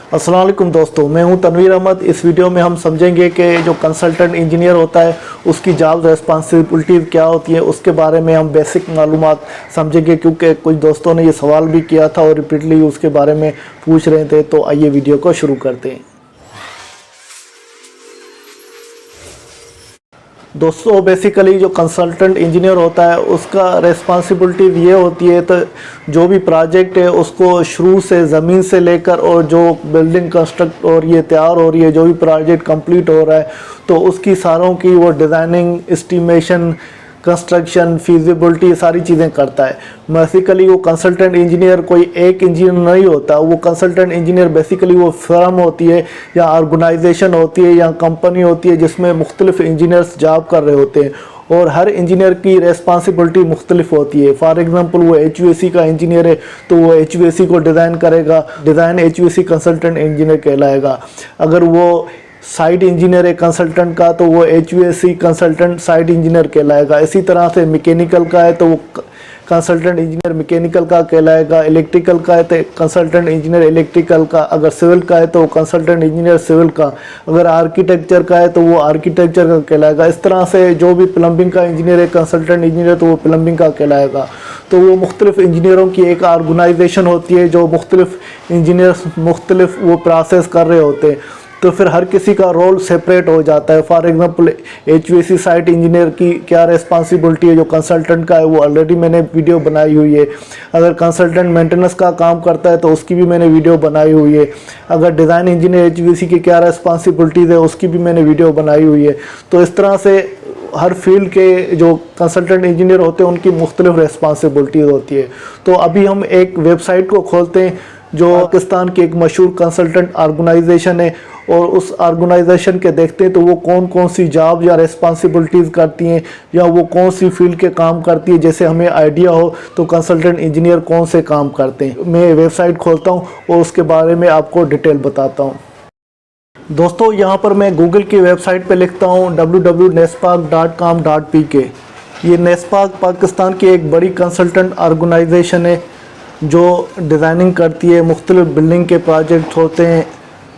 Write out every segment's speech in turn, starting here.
अस्सलाम वालेकुम दोस्तों, मैं हूं तनवीर अहमद। इस वीडियो में हम समझेंगे कि जो कंसल्टेंट इंजीनियर होता है उसकी जॉब रेस्पॉन्सिबिलिटीज़ क्या होती है, उसके बारे में हम बेसिक मालूमात समझेंगे, क्योंकि कुछ दोस्तों ने ये सवाल भी किया था और रिपीटली उसके बारे में पूछ रहे थे। तो आइए वीडियो को शुरू करते हैं। दोस्तों, बेसिकली जो कंसल्टेंट इंजीनियर होता है उसका रेस्पॉन्सिबिलिटी ये होती है, तो जो भी प्रोजेक्ट है उसको शुरू से ज़मीन से लेकर और जो बिल्डिंग कंस्ट्रक्ट और ये तैयार हो रही है, जो भी प्रोजेक्ट कंप्लीट हो रहा है, तो उसकी सारों की वो डिज़ाइनिंग, एस्टीमेशन, कंस्ट्रक्शन, फीजिबिलिटी, सारी चीज़ें करता है। बेसिकली वो कंसल्टेंट इंजीनियर कोई एक इंजीनियर नहीं होता। वो कंसल्टेंट इंजीनियर बेसिकली वो फर्म होती है या ऑर्गेनाइजेशन होती है या कंपनी होती है जिसमें मुख्तलिफ इंजीनियर्स जॉब कर रहे होते हैं और हर इंजीनियर की रेस्पॉन्सिबिलिटी मुख्तलिफ होती है। फॉर एग्जांपल, वो HVAC का इंजीनियर है तो वो HVAC को डिज़ाइन करेगा, डिज़ाइन HVAC कंसल्टेंट इंजीनियर कहलाएगा। अगर वो साइट इंजीनियर है कंसल्टेंट का तो वो HVAC कंसल्टेंट साइट इंजीनियर कहलाएगा। इसी तरह से मैकेनिकल का है तो वो कंसल्टेंट इंजीनियर मैकेनिकल का कहलाएगा। इलेक्ट्रिकल का है तो कंसल्टेंट इंजीनियर इलेक्ट्रिकल का। अगर सिविल का है तो वो कंसल्टेंट इंजीनियर सिविल का। अगर आर्किटेक्चर का है तो वो आर्किटेक्चर का कहलाएगा। इस तरह से जो भी प्लम्बिंग का इंजीनियर है कंसल्टेंट इंजीनियर तो वो प्लम्बिंग का कहलाएगा। तो वो मुख्तलिफ इंजीनियरों की एक ऑर्गेनाइजेशन होती है जो मुख्तलिफ इंजीनियर्स मुख्तलिफ वो प्रोसेस कर रहे होते हैं, तो फिर हर किसी का रोल सेपरेट हो जाता है। For example, HVAC site engineer की क्या रेस्पॉन्सिबिलिटी है जो कंसल्टेंट का है, वो ऑलरेडी मैंने वीडियो बनाई हुई है। अगर कंसल्टेंट मेंटेनेंस का काम करता है तो उसकी भी मैंने वीडियो बनाई हुई है। अगर डिज़ाइन इंजीनियर HVAC की क्या रेस्पॉन्सिबिलिटीज़ है उसकी भी मैंने वीडियो बनाई हुई है। तो इस तरह से हर फील्ड के जो कंसल्टेंट इंजीनियर होते हैं उनकी मुख्तलिफ रेस्पॉन्सिबिलिटीज़ होती है। तो अभी हम एक वेबसाइट को खोलते हैं जो पाकिस्तान की एक मशहूर कंसल्टेंट ऑर्गेनाइजेशन है और उस ऑर्गेनाइजेशन के देखते हैं तो वो कौन कौन सी जॉब या रेस्पॉन्सिबिलिटीज़ करती हैं या वो कौन सी फील्ड के काम करती है, जैसे हमें आइडिया हो तो कंसल्टेंट इंजीनियर कौन से काम करते हैं। मैं वेबसाइट खोलता हूँ और उसके बारे में आपको डिटेल बताता हूँ। दोस्तों, यहाँ पर मैं गूगल की वेबसाइट पे लिखता हूँ www.nespark.com.pk। ये नेस्पार्क पाकिस्तान की एक बड़ी कंसल्टेंट ऑर्गेनाइजेशन है जो डिज़ाइनिंग करती है। मुख्तलिफ बिल्डिंग के प्रोजेक्ट होते हैं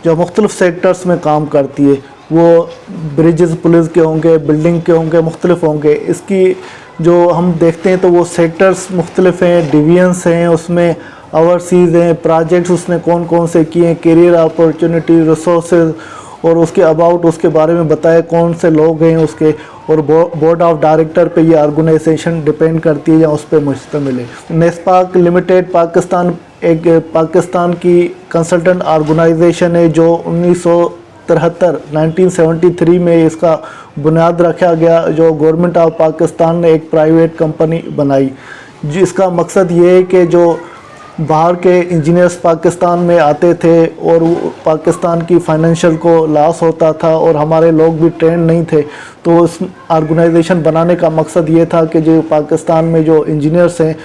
जो मुख्तलिफ सेक्टर्स में काम करती है। वो ब्रिजेस पुलिस के होंगे, बिल्डिंग के होंगे, मुख्तलिफ होंगे। इसकी जो हम देखते हैं तो वो सेक्टर्स मुख्तलिफ हैं, डिवीजन्स हैं, उसमें ओवरसीज़ हैं, प्रोजेक्ट्स उसने कौन कौन से किए हैं, करियर अपॉर्चुनिटी, रिसोर्सेज और उसके अबाउट उसके बारे में बताए, कौन से लोग हैं उसके, और बोर्ड ऑफ डायरेक्टर पे ये ऑर्गेनाइजेशन डिपेंड करती है या उस पर मुश्तमिल है। नेस्पार्क लिमिटेड पाकिस्तान एक पाकिस्तान की कंसल्टेंट ऑर्गेनाइजेशन है जो 1973 में इसका बुनियाद रखा गया, जो गवर्नमेंट ऑफ पाकिस्तान ने एक प्राइवेट कंपनी बनाई, जिसका मकसद ये है कि जो बाहर के इंजीनियर्स पाकिस्तान में आते थे और पाकिस्तान की फाइनेंशियल को लॉस होता था और हमारे लोग भी ट्रेंड नहीं थे, तो इस ऑर्गेनाइजेशन बनाने का मकसद ये था कि जो पाकिस्तान में जो इंजीनियर्स हैं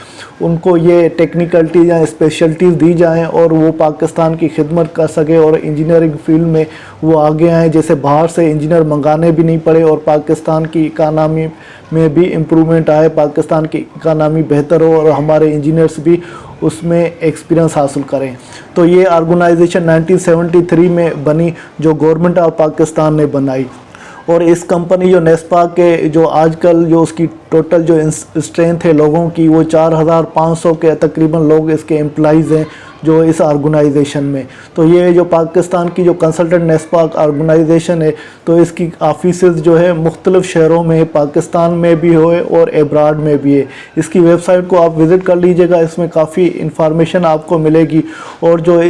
उनको ये टेक्निकलिटी या स्पेशलिटीज़ दी जाएं और वो पाकिस्तान की खिदमत कर सके और इंजीनियरिंग फील्ड में वो आगे आएँ, जैसे बाहर से इंजीनियर मंगाने भी नहीं पड़े और पाकिस्तान की इकानमी में भी इम्प्रूवमेंट आए, पाकिस्तान की इकानमी बेहतर हो और हमारे इंजीनियर्स भी उसमें एक्सपीरियंस हासिल करें। तो ये ऑर्गेनाइजेशन 1973 में बनी जो गवर्नमेंट ऑफ पाकिस्तान ने बनाई। और इस कंपनी जो नेस्पार्क के जो आजकल जो उसकी टोटल जो स्ट्रेंथ है लोगों की वो 4500 के तकरीबन लोग इसके एम्प्लॉइज़ हैं जो इस ऑर्गेनाइजेशन में। तो ये जो पाकिस्तान की जो कंसल्टेंट नेस्पार्क ऑर्गेनाइजेशन है तो इसकी ऑफिसेज जो है मुख्तलिफ शहरों में, पाकिस्तान में भी हो और एब्राड में भी है। इसकी वेबसाइट को आप विज़िट कर लीजिएगा, इसमें काफ़ी इंफॉर्मेशन आपको मिलेगी। और जो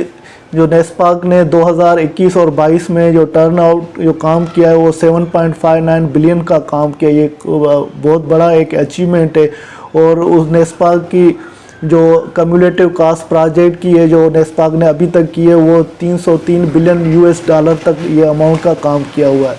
नेस्पार्क ने 2021 और 22 में जो टर्न आउट जो काम किया है वो 7.59 बिलियन का काम किया। ये बहुत बड़ा एक अचीवमेंट है। और उस नेस्पार्क की जो कम्युलेटिव कास्ट प्रोजेक्ट की है जो नेस्पार्क ने अभी तक की है वो 303 बिलियन US तक ये अमाउंट का काम किया हुआ है।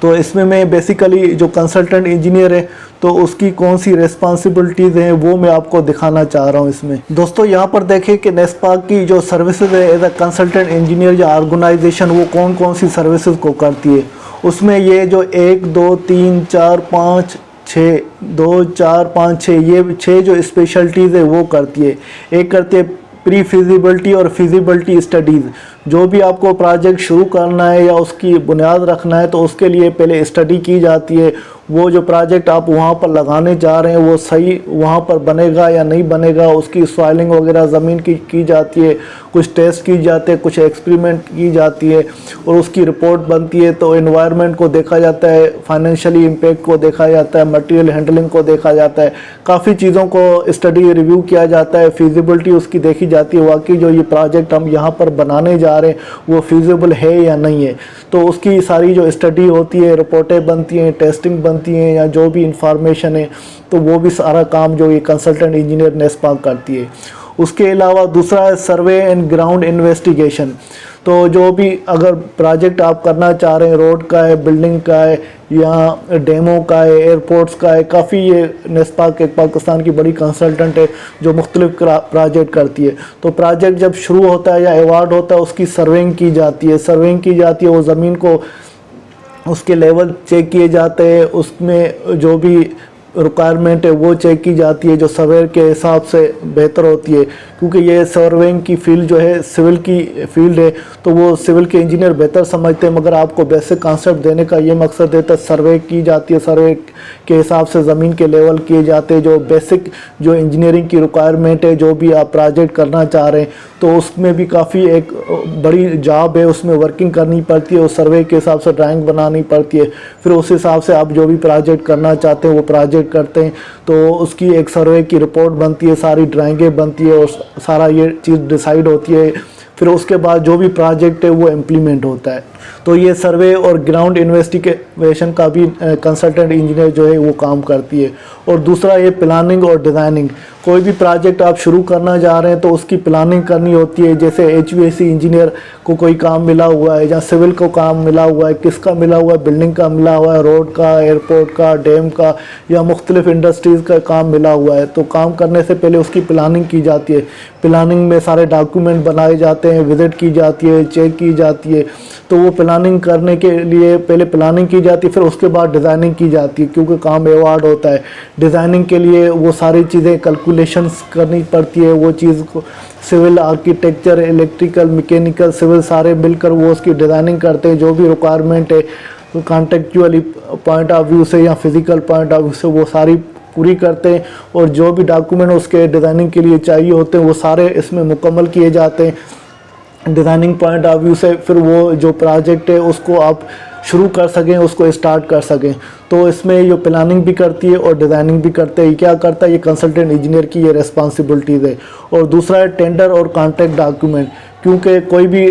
तो इसमें मैं बेसिकली जो कंसल्टेंट इंजीनियर है तो उसकी कौन सी रेस्पॉन्सिबिलिटीज़ हैं वो मैं आपको दिखाना चाह रहा हूँ इसमें। दोस्तों, यहाँ पर देखें कि नेस्पार्क की जो सर्विसेज है एज अ कंसल्टेंट इंजीनियर या ऑर्गेनाइजेशन वो कौन कौन सी सर्विसेज को करती है। उसमें ये जो 1 2 3 4 5 6 2 4 5 6 ये 6 जो स्पेशलिटीज़ है वो करती है। एक करती है प्री फिजिबिलिटी और फिजिबिलिटी स्टडीज़, जो भी आपको प्रोजेक्ट शुरू करना है या उसकी बुनियाद रखना है तो उसके लिए पहले स्टडी की जाती है। वो जो प्रोजेक्ट आप वहाँ पर लगाने जा रहे हैं वो सही वहाँ पर बनेगा या नहीं बनेगा, उसकी सॉइलिंग वगैरह ज़मीन की जाती है, कुछ टेस्ट की जाते हैं, कुछ एक्सपेरिमेंट की जाती है और उसकी रिपोर्ट बनती है। तो एनवायरनमेंट को देखा जाता है, फाइनेंशियली इम्पैक्ट को देखा जाता है, मटेरियल हैंडलिंग को देखा जाता है, काफ़ी चीज़ों को स्टडी रिव्यू किया जाता है, फिजिबिलिटी उसकी देखी जाती है, वाकई जो ये प्रोजेक्ट हम यहाँ पर बनाने जा रहे हैं वो फिजिबल है या नहीं है। तो उसकी सारी जो स्टडी होती है, रिपोर्टें बनती हैं, टेस्टिंग बनती हैं या जो भी इंफॉर्मेशन है, तो वो भी सारा काम जो ये कंसल्टेंट इंजीनियर नेस्पाक करती है। उसके अलावा दूसरा है सर्वे एंड ग्राउंड इन्वेस्टिगेशन। तो जो भी अगर प्रोजेक्ट आप करना चाह रहे हैं, रोड का है, बिल्डिंग का है या डेमो का है, एयरपोर्ट्स का है, काफ़ी ये नेस्पाक एक पाकिस्तान की बड़ी कंसल्टेंट है जो मुख्तलिफ प्रोजेक्ट करती है। तो प्रोजेक्ट जब शुरू होता है या अवार्ड होता है उसकी सर्वेइंग की जाती है, वो ज़मीन को उसके लेवल चेक किए जाते हैं, उसमें जो भी रिक्वायरमेंट है वो चेक की जाती है जो सर्वेयर के हिसाब से बेहतर होती है, क्योंकि ये सर्वेइंग की फील्ड जो है सिविल की फील्ड है तो वो सिविल के इंजीनियर बेहतर समझते हैं, मगर आपको बेसिक कॉन्सेप्ट देने का ये मकसद है। तो सर्वे की जाती है, सर्वे के हिसाब से ज़मीन के लेवल किए जाते हैं, जो बेसिक जो इंजीनियरिंग की रिक्वायरमेंट है, जो भी आप प्रोजेक्ट करना चाह रहे हैं तो उसमें भी काफ़ी एक बड़ी जॉब है, उसमें वर्किंग करनी पड़ती है, उस सर्वे के हिसाब से ड्राइंग बनानी पड़ती है, फिर उस हिसाब से आप जो भी प्रोजेक्ट करना चाहते हैं वो प्रोजेक्ट करते हैं। तो उसकी एक सर्वे की रिपोर्ट बनती है, सारी ड्राइंगें बनती है और सारा ये चीज़ डिसाइड होती है, फिर उसके बाद जो भी प्रोजेक्ट है वो इम्प्लीमेंट होता है। तो ये सर्वे और ग्राउंड इन्वेस्टिगेशन का भी कंसल्टेंट इंजीनियर जो है वो काम करती है। और दूसरा ये प्लानिंग और डिज़ाइनिंग, कोई भी प्रोजेक्ट आप शुरू करना जा रहे हैं तो उसकी प्लानिंग करनी होती है। जैसे HVAC इंजीनियर को कोई काम मिला हुआ है या सिविल को काम मिला हुआ है, किसका मिला हुआ है, बिल्डिंग का मिला हुआ है, रोड का, एयरपोर्ट का, डैम का या मुख्तलिफ इंडस्ट्रीज़ का काम मिला हुआ है, तो काम करने से पहले उसकी प्लानिंग की जाती है। प्लानिंग में सारे डॉक्यूमेंट बनाए जाते हैं, विजिट की जाती है, चेक की जाती है। तो वो प्लानिंग करने के लिए पहले प्लानिंग की जाती है, फिर उसके बाद डिज़ाइनिंग की जाती है, क्योंकि काम अवार्ड होता है। डिज़ाइनिंग के लिए वो सारी चीज़ें कैलकुलेशंस करनी पड़ती है, वो चीज़ को civil, architecture, electrical, mechanical, civil सारे मिलकर वो उसकी डिज़ाइनिंग करते हैं। जो भी रिक्वायरमेंट है कॉन्टेक्चुअली पॉइंट ऑफ व्यू से या फिज़िकल पॉइंट ऑफ व्यू से वो सारी पूरी करते हैं, और जो भी डॉक्यूमेंट उसके डिज़ाइनिंग के लिए चाहिए होते हैं वो सारे इसमें मुकम्मल किए जाते हैं डिज़ाइनिंग पॉइंट ऑफ व्यू से। फिर वो जो प्रोजेक्ट है उसको आप शुरू कर सकें, उसको स्टार्ट कर सकें। तो इसमें ये प्लानिंग भी करती है और डिज़ाइनिंग भी करते हैं। क्या करता है ये कंसल्टेंट इंजीनियर की ये रिस्पॉन्सिबिलिटीज़ है। और दूसरा है टेंडर और कॉन्ट्रैक्ट डॉक्यूमेंट, क्योंकि कोई भी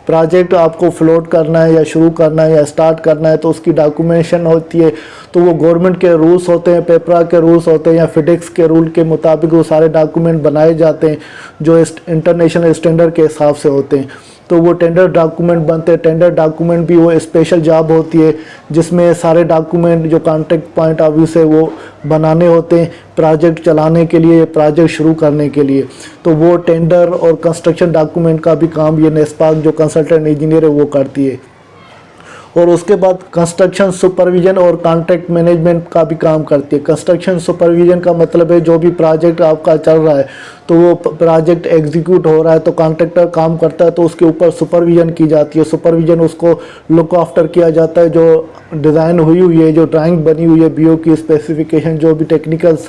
प्रोजेक्ट आपको फ्लोट करना है या शुरू करना है या स्टार्ट करना है तो उसकी डॉक्यूमेंटेशन होती है। तो वो गवर्नमेंट के रूल्स होते हैं, पेपरा के रूल्स होते हैं या फिडेक्स के रूल के मुताबिक वो सारे डॉक्यूमेंट बनाए जाते हैं जो इंटरनेशनल स्टैंडर्ड के हिसाब से होते हैं। तो वो टेंडर डॉक्यूमेंट बनते हैं। टेंडर डॉक्यूमेंट भी वो स्पेशल जॉब होती है जिसमें सारे डॉक्यूमेंट जो कॉन्ट्रैक्ट पॉइंट ऑफ व्यू से वो बनाने होते हैं प्रोजेक्ट चलाने के लिए, प्रोजेक्ट शुरू करने के लिए। तो वो टेंडर और कंस्ट्रक्शन डॉक्यूमेंट का भी काम ये नेस्पाक जो कंसल्टेंट इंजीनियर है वो करती है। और उसके बाद कंस्ट्रक्शन सुपरविजन और कॉन्ट्रैक्ट मैनेजमेंट का भी काम करती है। कंस्ट्रक्शन सुपरविजन का मतलब है जो भी प्रोजेक्ट आपका चल रहा है तो वो प्रोजेक्ट एग्जीक्यूट हो रहा है तो कॉन्ट्रैक्टर काम करता है तो उसके ऊपर सुपरविजन की जाती है। सुपरविजन उसको लुक आफ्टर किया जाता है, जो डिज़ाइन हुई है, जो ड्राइंग बनी हुई है, BO की स्पेसिफिकेशन, जो भी टेक्निकल्स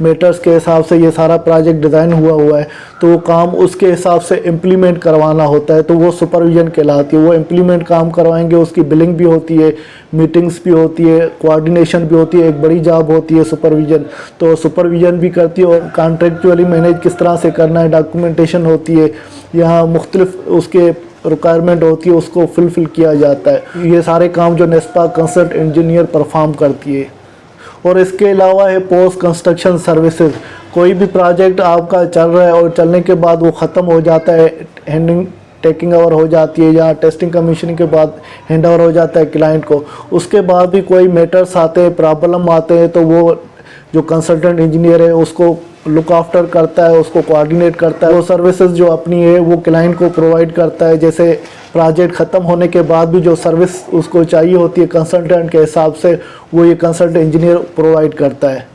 मैटर्स के हिसाब से ये सारा प्रोजेक्ट डिज़ाइन हुआ है तो वो काम उसके हिसाब से इम्प्लीमेंट करवाना होता है। तो वो सुपरविजन कहलाती है। वो इम्प्लीमेंट काम करवाएंगे, उसकी बिलिंग भी होती है, मीटिंग्स भी होती है, कोऑर्डिनेशन भी होती है, एक बड़ी जॉब होती है सुपरविजन। तो सुपरविजन भी करती है और कॉन्ट्रेक्चुअली मैनेज किस तरह से करना है, डॉक्यूमेंटेशन होती है, यहाँ मुख्तलिफ उसके रिक्वायरमेंट होती है, उसको फुलफिल किया जाता है। ये सारे काम जो नेस्पाक कंसल्ट इंजीनियर परफॉर्म करती है। और इसके अलावा है पोस्ट कंस्ट्रक्शन सर्विसेज। कोई भी प्रोजेक्ट आपका चल रहा है और चलने के बाद वो ख़त्म हो जाता है, हैंडिंग टेकिंग ओवर हो जाती है या टेस्टिंग कमीशनिंग के बाद हैंड ओवर हो जाता है क्लाइंट को, उसके बाद भी कोई मैटर्स आते हैं, प्रॉब्लम आते हैं तो वो जो कंसल्टेंट इंजीनियर है उसको लुक आफ्टर करता है, उसको कोऑर्डिनेट करता है। वो सर्विसेज जो अपनी है वो क्लाइंट को प्रोवाइड करता है। जैसे प्रोजेक्ट ख़त्म होने के बाद भी जो सर्विस उसको चाहिए होती है कंसल्टेंट के हिसाब से वो ये कंसल्टेंट इंजीनियर प्रोवाइड करता है।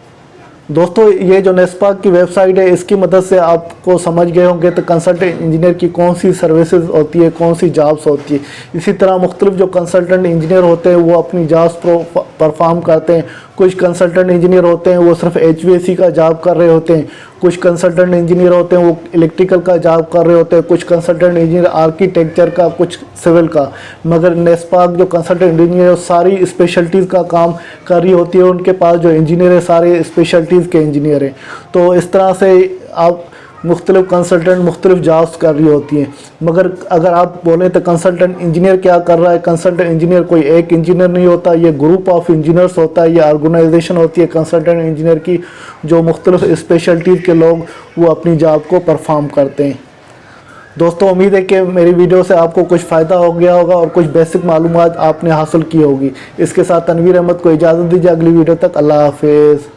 दोस्तों ये जो नेस्पाक की वेबसाइट है, इसकी मदद से आपको समझ गए होंगे तो कंसल्टेंट इंजीनियर की कौन सी सर्विसेज होती है, कौन सी जॉब्स होती है। इसी तरह मुख्तलिफ जो कंसल्टेंट इंजीनियर होते हैं वो अपनी जॉब्स परफॉर्म करते हैं। कुछ कंसल्टेंट इंजीनियर होते हैं वो सिर्फ HVAC का जॉब कर रहे होते हैं, कुछ कंसल्टेंट इंजीनियर होते हैं वो इलेक्ट्रिकल का जॉब कर रहे होते हैं, कुछ कंसल्टेंट इंजीनियर आर्किटेक्चर का, कुछ सिविल का। मगर नेस्पाक जो कंसल्टेंट इंजीनियर है सारी स्पेशलिटीज़ का काम कर रही होती है। उनके पास जो इंजीनियर है सारे स्पेशलिटीज़ के इंजीनियर हैं। तो इस तरह से आप मुख्तलिफ कंसल्टेंट मुख्तलिफ जॉब्स कर रही होती हैं। मगर अगर आप बोलें तो कंसल्टेंट इंजीनियर क्या कर रहा है, कंसल्टेंट इंजीनियर कोई एक इंजीनियर नहीं होता, ये ग्रुप ऑफ इंजीनियर्स होता है, ये ऑर्गेनाइजेशन होती है कंसल्टेंट इंजीनियर की, जो मुख्तलिफ स्पेशलिटीज़ के लोग वो अपनी जॉब को परफॉर्म करते हैं। दोस्तों उम्मीद है कि मेरी वीडियो से आपको कुछ फ़ायदा हो गया होगा और कुछ बेसिक मालूमात आपने हासिल की होगी। इसके साथ तनवीर अहमद को इजाज़त दीजिए, अगली वीडियो तक अल्लाह हाफिज़।